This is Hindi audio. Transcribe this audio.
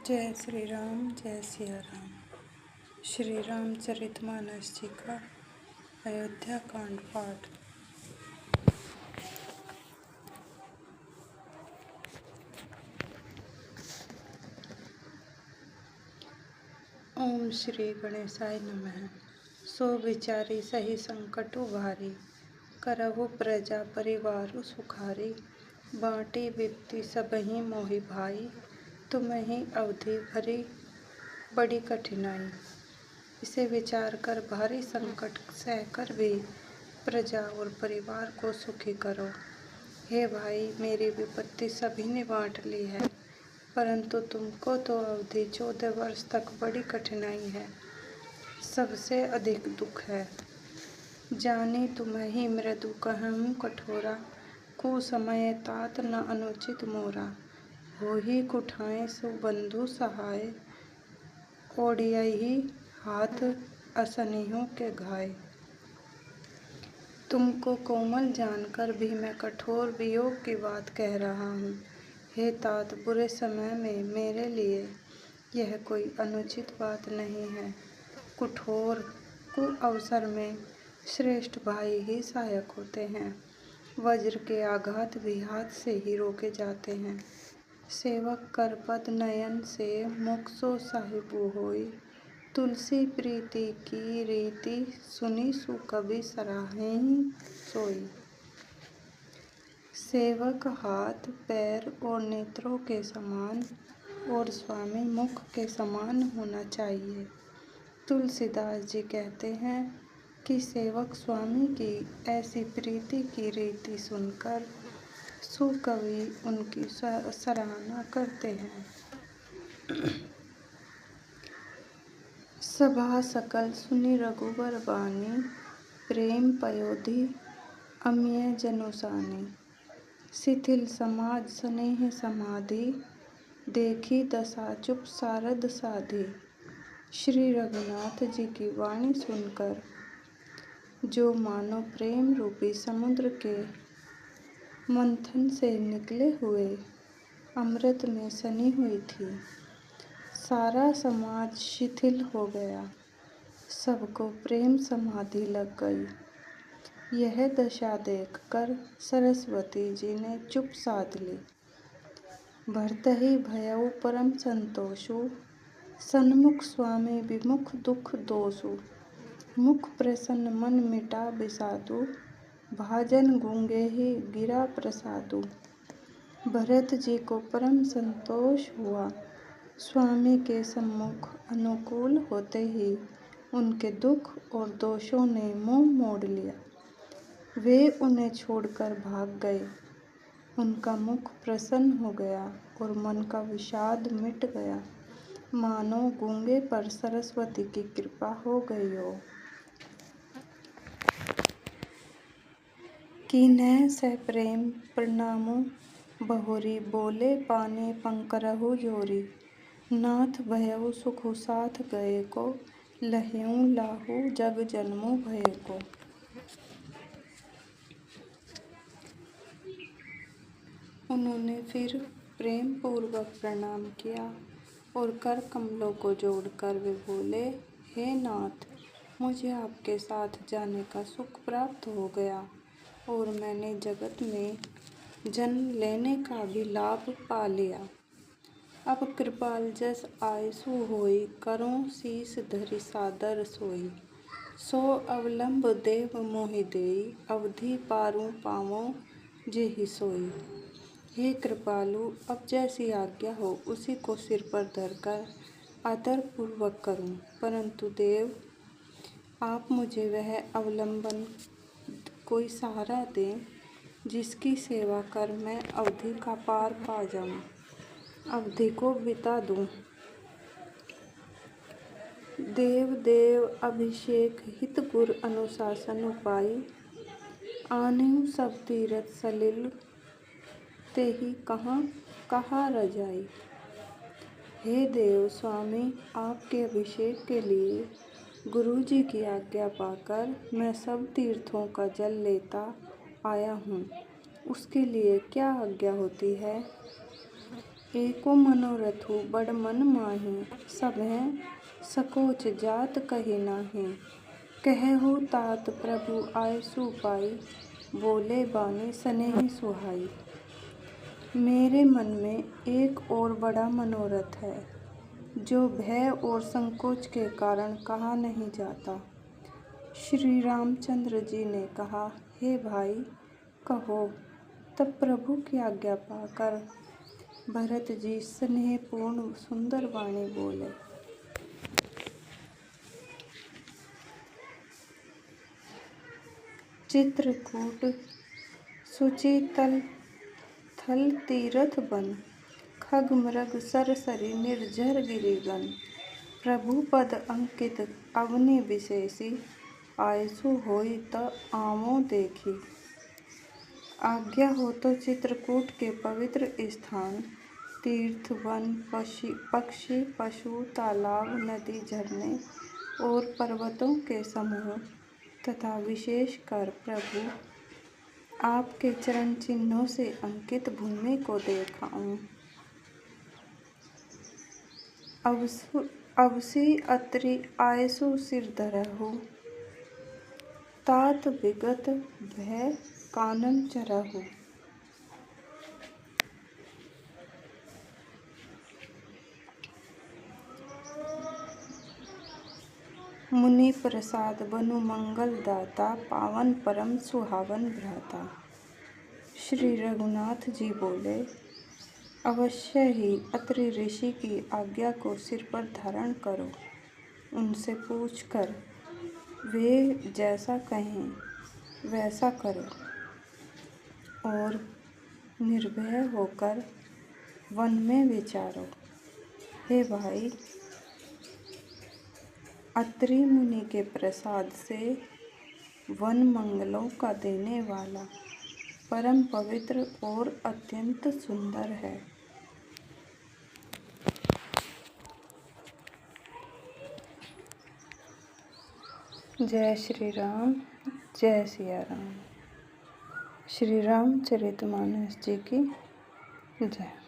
जय श्री राम, जय सिया राम। श्री रामचरितमानस जी का अयोध्या कांड पाठ। ओम श्री गणेशाय नमः। सो विचारी सही संकट उभारी, करहु प्रजा परिवारु सुखारी। बाँटी विपत्ति सबहि मोहि भाई, तुम्हि अवधि भरी बड़ी कठिनाई। इसे विचार कर भारी संकट सहकर भी प्रजा और परिवार को सुखी करो। हे भाई, मेरी विपत्ति सभी ने बांट ली है, परंतु तुमको तो अवधि 14 वर्ष तक बड़ी कठिनाई है, सबसे अधिक दुख है। जानी तुम्हि मृदु कहूँ कठोरा, कुसमय तात न अनुचित मोरा। होहि कुठाएँ सुबंधु सहाय, ओढ़ियहि हाथ असनियों के घाय। तुमको कोमल जानकर भी मैं कठोर वियोग की बात कह रहा हूँ। हे तात, बुरे समय में मेरे लिए यह कोई अनुचित बात नहीं है। कठोर कुअवसर में श्रेष्ठ भाई ही सहायक होते हैं। वज्र के आघात भी हाथ से ही रोके जाते हैं। सेवक कर पद नयन से मुख सो साहिबु होई। तुलसी प्रीति की रीति सुनी सु कवि सराहें सोई। सेवक हाथ पैर और नेत्रों के समान और स्वामी मुख के समान होना चाहिए। तुलसीदास जी कहते हैं कि सेवक स्वामी की ऐसी प्रीति की रीति सुनकर सुकवि उनकी सराहना करते हैं। सभा सकल सुनि रघुबर बानी, प्रेम पयोधि अमिय जनुसानी। शिथिल समाज स्नेह समाधि, देखी दशा चुप सारद साधी। श्री रघुनाथ जी की वाणी सुनकर जो मानो प्रेम रूपी समुद्र के मंथन से निकले हुए अमृत में सनी हुई थी। सारा समाज शिथिल हो गया, सबको प्रेम समाधि लग गई। यह दशा देखकर सरस्वती जी ने चुप साध ली। भरतहि भयउ परम संतोषु, सन्मुख स्वामी विमुख दुख दोषु। मुख प्रसन्न मन मिटा विषादु, भाजन गूंगेहि गिरा प्रसादु। भरत जी को परम संतोष हुआ। स्वामी के सम्मुख अनुकूल होते ही उनके दुख और दोषों ने मुंह मोड़ लिया। वे उन्हें छोड़कर भाग गए। उनका मुख प्रसन्न हो गया और मन का विषाद मिट गया, मानो गूंगे पर सरस्वती की कृपा हो गई हो। कीन्ह सह प्रेम प्रणामु बहोरी, बोले पानी पंकरहु जोरी। नाथ भयउ सुखु साथ गए को, लहेउ लाहु जग जन्मु भय को। उन्होंने फिर प्रेम पूर्वक प्रणाम किया और कर कमलों को जोड़कर वे बोले, हे नाथ, मुझे आपके साथ जाने का सुख प्राप्त हो गया और मैंने जगत में जन्म लेने का भी लाभ पा लिया। अब कृपाल जस आयसु होई, करों शीस धरि सादर सोई। सो अवलंब देव मोहि देई, अवधि पारु पावों जेहि सोई। हे कृपालु, अब जैसी आज्ञा हो उसी को सिर पर धरकर आदर पूर्वक करूं, परंतु देव आप मुझे वह अवलंबन कोई सहारा दें जिसकी सेवा कर मैं अवधि का पार पा जाऊं, अवधि को बिता दूं। देव देव अभिषेक हित गुर अनुशासन उपाई। आनेऊ सब तीरथ सलिल, तेहि कहाँ कहा रजाई। हे देव स्वामी, आपके अभिषेक के लिए गुरु जी की आज्ञा पाकर मैं सब तीर्थों का जल लेता आया हूँ, उसके लिए क्या आज्ञा होती है। एको मनोरथु बड़ मन माही, सबह सकोच जात कही नाही। कहहु तात प्रभु आयसु पाई, बोले बानी सनेह सुहाई। मेरे मन में एक और बड़ा मनोरथ है, जो भय और संकोच के कारण कहा नहीं जाता। श्री रामचंद्र जी ने कहा, हे भाई कहो। तब प्रभु की आज्ञा पाकर भरत जी स्नेहपूर्ण सुंदर वाणी बोले। चित्रकूट सुचितल थल तीरथ बन, खग मृग सरसरी निर्झर गिरिगन। प्रभु पद अंकित अवनि विशेषी, आयसु होई त आमो देखी। आज्ञा हो तो चित्रकूट के पवित्र स्थान, तीर्थ वन पक्षी पशु तालाब नदी झरने और पर्वतों के समूह तथा विशेष कर प्रभु आपके चरण चिन्हों से अंकित भूमि को देखाऊं। अवसी अत्रि आयसु सिर धरहु, तात विगत भय कानन चरहु। मुनि प्रसाद बनु मंगल दाता, पावन परम सुहावन भ्राता। श्री रघुनाथ जी बोले, अवश्य ही अत्रि ऋषि की आज्ञा को सिर पर धारण करो। उनसे पूछकर वे जैसा कहें वैसा करो और निर्भय होकर वन में विचारो। हे भाई, अत्रि मुनि के प्रसाद से वन मंगलों का देने वाला परम पवित्र और अत्यंत सुंदर है। जय श्री राम, जय सिया राम। श्री रामचरितमानस जी की जय।